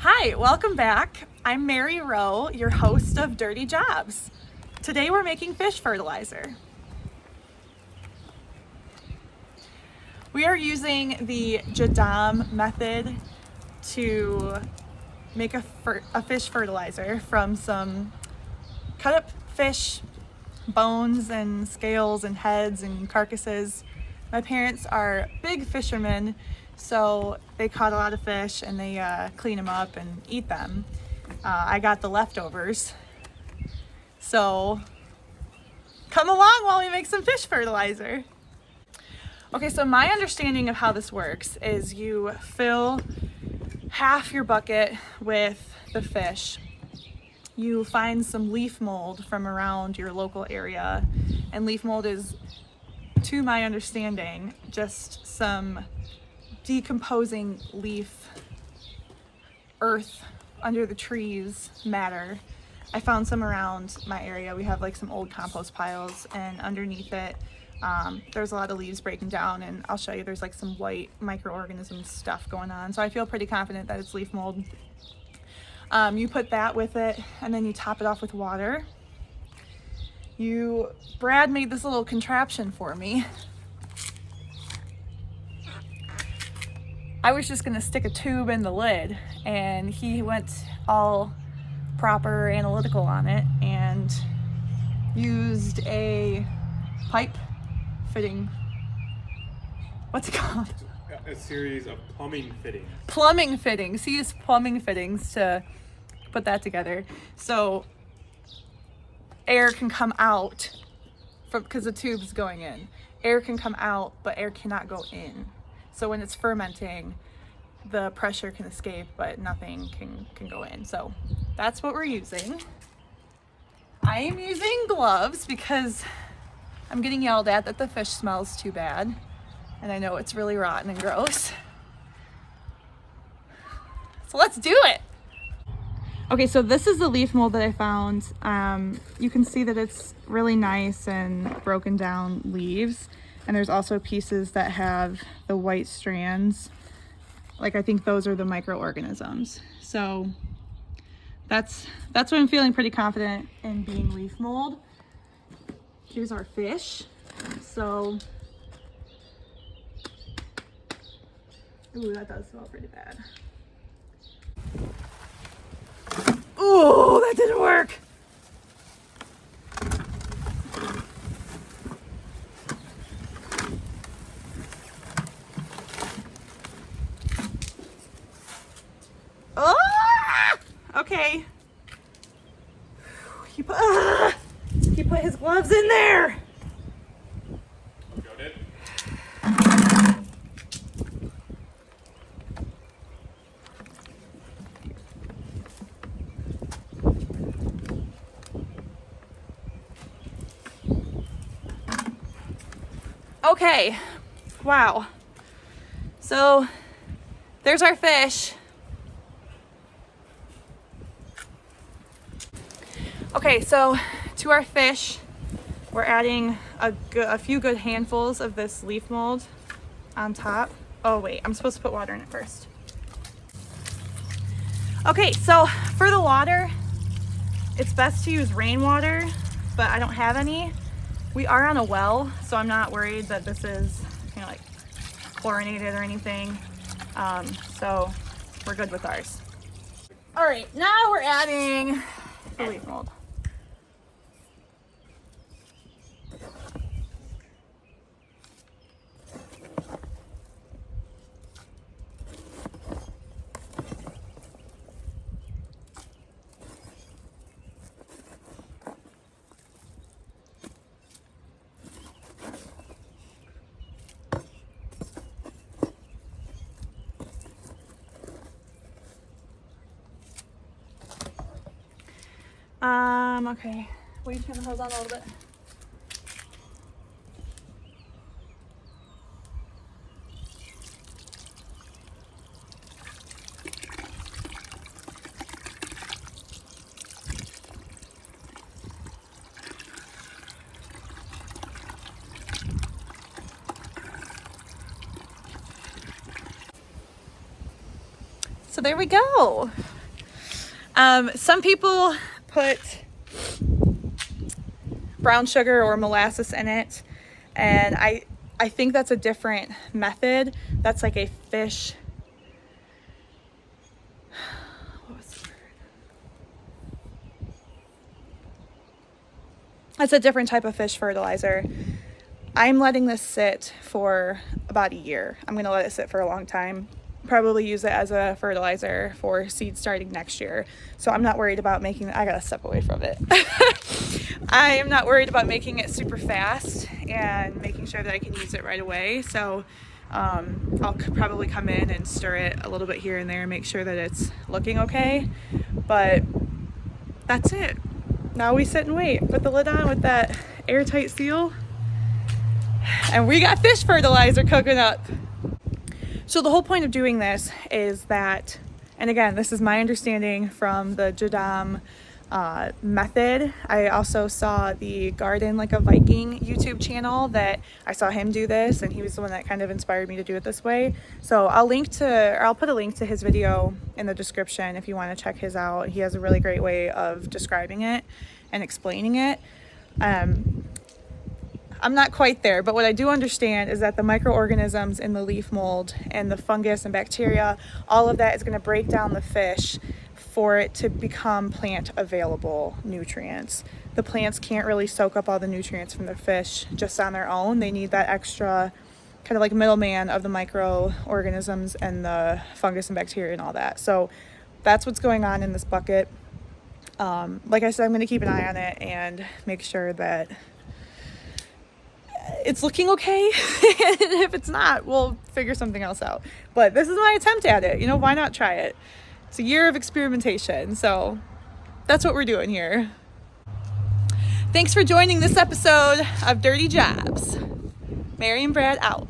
Hi, welcome back. I'm Mary Rowe, your host of Dirty Jobs. Today we're making fish fertilizer. We are using the JADAM method to make a fish fertilizer from some cut up fish bones and scales and heads and carcasses. My parents are big fishermen, so they caught a lot of fish and they clean them up and eat them. I got the leftovers, so come along while we make some fish fertilizer. Okay, so my understanding of how this works is you fill half your bucket with the fish. You find some leaf mold from around your local area, and leaf mold is, to my understanding, just some decomposing leaf, earth under the trees, matter. I found some around my area. We have like some old compost piles, and underneath it there's a lot of leaves breaking down, and I'll show you there's like some white microorganism stuff going on. So I feel pretty confident that it's leaf mold. You put that with it, and then you top it off with water. Brad made this little contraption for me. I was just gonna stick a tube in the lid, and he went all proper analytical on it and used a pipe fitting. What's it called? A series of plumbing fittings. Plumbing fittings. He used plumbing fittings to put that together, so air can come out because the tube's going in. Air can come out, but air cannot go in. So when it's fermenting, the pressure can escape, but nothing can go in. So that's what we're using. I am using gloves because I'm getting yelled at that the fish smells too bad, and I know it's really rotten and gross. So let's do it. Okay, so this is the leaf mold that I found. You can see that it's really nice and broken down leaves. And there's also pieces that have the white strands. Like, I think those are the microorganisms. So that's what I'm feeling pretty confident in being leaf mold. Here's our fish. So, ooh, that does smell pretty bad. Ooh, that didn't work. Oh, okay. He put his gloves in there. Got it? Okay, wow. So there's our fish. Okay, so to our fish, we're adding a few good handfuls of this leaf mold on top. Oh wait, I'm supposed to put water in it first. Okay, so for the water, it's best to use rainwater, but I don't have any. We are on a well, so I'm not worried that this is, like chlorinated or anything. So we're good with ours. All right, now we're adding the leaf mold. Okay, will you turn the hose on a little bit? So there we go. Some people put brown sugar or molasses in it, and I think that's a different method. That's like a fish, what was the word? That's a different type of fish fertilizer. I'm letting this sit for about a year. I'm gonna let it sit for a long time. Probably use it as a fertilizer for seed starting next year. So I'm not worried about making, I gotta step away from it. I am not worried about making it super fast and making sure that I can use it right away. So I'll probably come in and stir it a little bit here and there, make sure that it's looking okay. But that's it. Now we sit and wait. Put the lid on with that airtight seal. And we got fish fertilizer cooking up. So the whole point of doing this is that, and again, this is my understanding from the JADAM method. I also saw the Garden Like a Viking YouTube channel that I saw him do this, and he was the one that kind of inspired me to do it this way. So I'll put a link to his video in the description if you want to check his out. He has a really great way of describing it and explaining it. I'm not quite there, but what I do understand is that the microorganisms in the leaf mold and the fungus and bacteria, all of that is going to break down the fish for it to become plant available nutrients. The plants can't really soak up all the nutrients from the fish just on their own. They need that extra kind of like middleman of the microorganisms and the fungus and bacteria and all that. So that's what's going on in this bucket. Like I said, I'm going to keep an eye on it and make sure that it's looking okay. And if it's not, we'll figure something else out. But this is my attempt at it. Why not try it? It's a year of experimentation. So that's what we're doing here. Thanks for joining this episode of Dirty Jobs. Mary and Brad out.